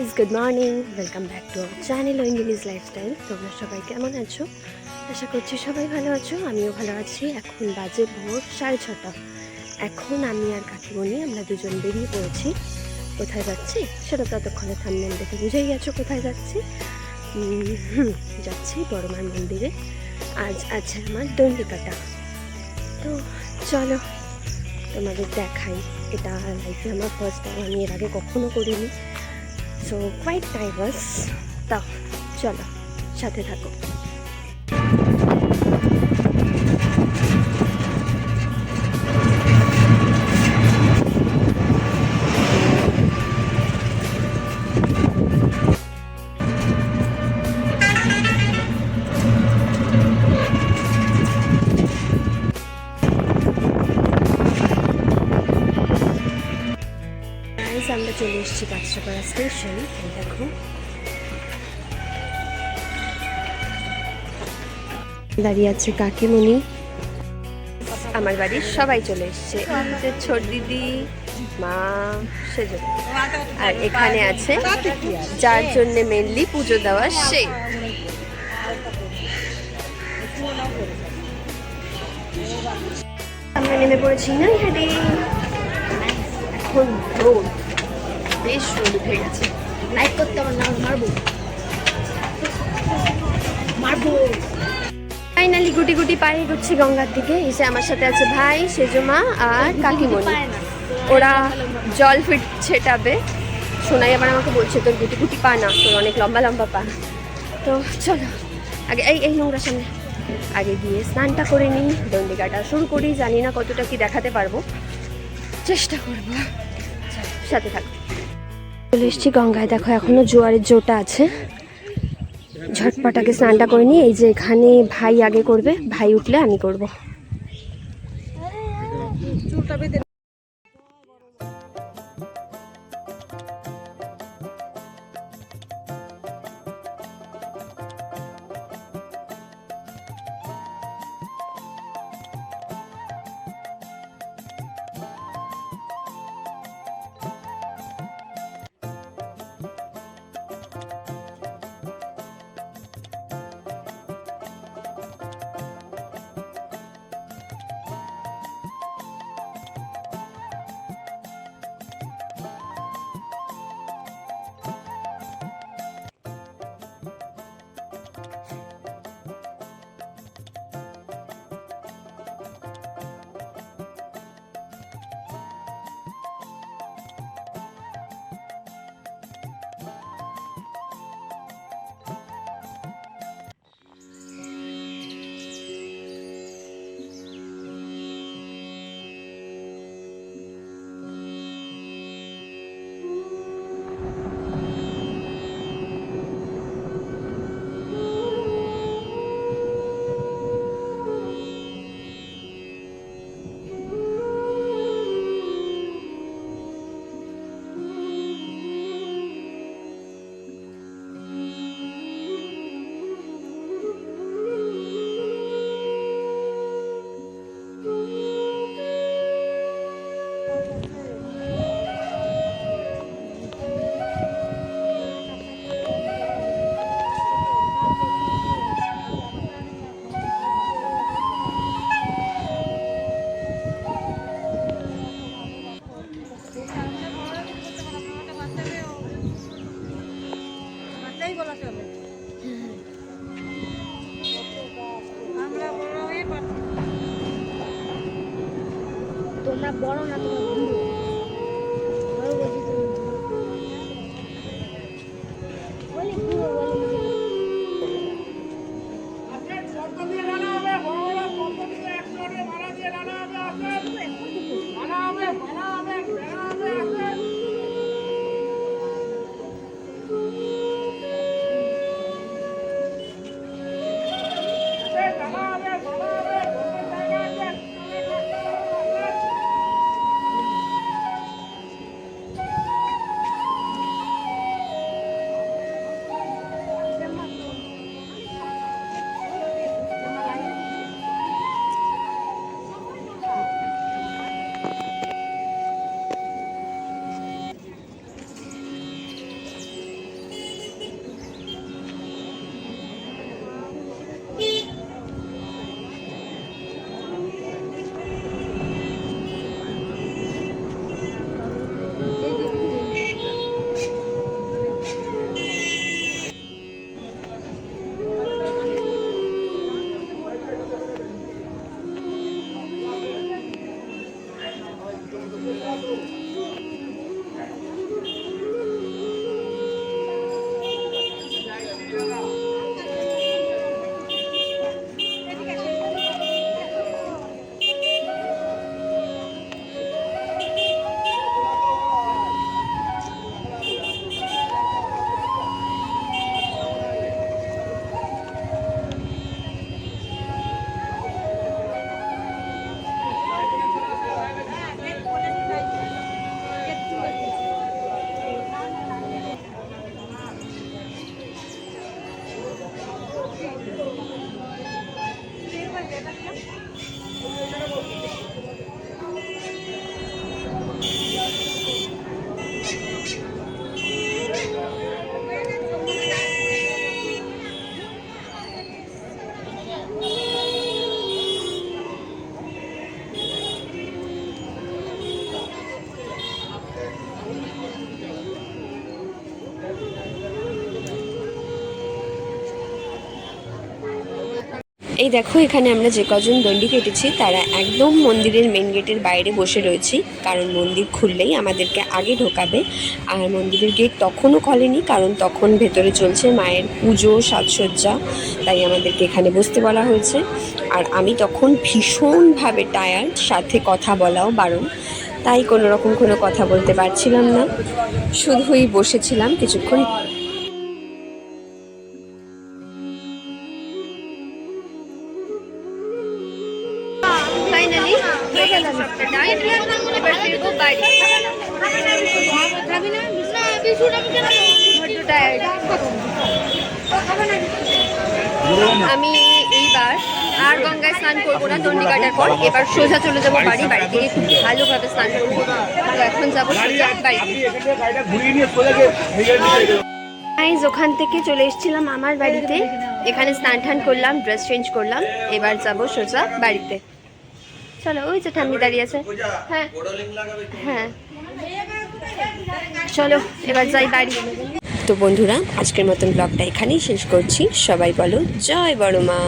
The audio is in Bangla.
Guys, good morning. Welcome back to our channel English lifestyle. তোমরা সবাই কেমন আছো? আশা করছি সবাই ভালো আছো, আমিও ভালো আছি। এখন বাজে ভোর 6:30। এখন আমি আর কাকিমণি আমরা দুজন বেরিয়ে পড়েছি। কোথায় যাচ্ছি সেটা ততক্ষণে থাম্বনেল দেখে বুঝেই গেছো কোথায় যাচ্ছি। যাচ্ছি বড়মার মন্দিরে। আজ আছে আমার দণ্ডিকাটা। তো চলো তোমাদের দেখাই। এটা লাইফে আমার ফার্স্ট টাইম, আমি এর আগে কখনো করিনি। So quite nervous. তাও চলো সাথে থাকো। আমরা চলে এসেছি কাঁচরাপাড়া স্টেশন। দেখো দাঁড়িয়ে আছে কাকিমণি, আমার বাড়ির সবাই চলে এসছে। ছোট দিদি, মা, সেজন্য। আর এখানে আছে যার জন্য মেনলি পুজো দেওয়া, সে। আমরা নেমে পড়েছি নৈহাটি। এখন রোদ, বেশ রোদ উঠে গেছে। লাইক করতে আমার না মারবো। ফাইনালি গুটি গুটি পায়ে ঘুরছি গঙ্গার দিকে। এসে আমার সাথে আছে ভাই, সেজমা আর কাকিমণি। ওরা জল ফিট ছেটাবে। সোনাই আবার আমাকে বলছে তোর গুটি গুটি পা না, তোর অনেক লম্বা লম্বা পা। তো চলো আগে এই নোংরার সামনে আগে গিয়ে স্নানটা করে নিই, দণ্ডিকাটা শুরু করি। জানি না কতটা কি দেখাতে পারবো, চেষ্টা করবো। সাথে থাকো। চলে এসেছি গঙ্গায়। দেখো এখনো জোয়ারের জোটা আছে। ঝটপটাকে স্নানটা করে নিই। এই যে এখানে ভাই আগে করবে, ভাই উঠলে আমি করবো। তোমরা বড় না, তোমরা বুড়ো। বলি বুড়ো বলি এই দেখো এখানে আমরা যে কজন দণ্ডি কেটেছি তারা একদম মন্দিরের মেন গেটের বাইরে বসে রয়েছি, কারণ মন্দির খুললেই আমাদেরকে আগে ঢোকাবে। আর মন্দিরের গেট তখনও খোলেনি, কারণ তখন ভেতরে চলছে মায়ের পুজো সাজসজ্জা, তাই আমাদেরকে এখানে বসতে বলা হয়েছে। আর আমি তখন ভীষণভাবে টায়ার্ড, সাথে কথা বলাও বারণ, তাই কোনো রকম কোনো কথা বলতে পারছিলাম না, শুধুই বসেছিলাম কিছুক্ষণ। ফাইনালি হয়ে গেল সবটা ডান, এবার ফিরবো বাড়ি। আমি এইবার আর গঙ্গায় স্নান করবো না দণ্ডি কাটার পর, এবার সোজা চলে যাবো বাড়ি। বাড়ি থেকে খুব ভালোভাবে স্নান করবো, তো এখন যাবো সোজা বাড়ি। ওখান থেকে চলে এসেছিলাম আমার বাড়িতে, এখানে স্নান টান করলাম, ড্রেস চেঞ্জ করলাম, এবার যাবো সোজা বাড়িতে। চলো, ওই যে ঠাম্মি দাঁড়িয়ে আছে। হ্যাঁ হ্যাঁ, চলো এবার যাই বাড়ি। তো বন্ধুরা, আজকের মতন ব্লগটা এখানেই শেষ করছি। সবাই বলো জয় বড় মা।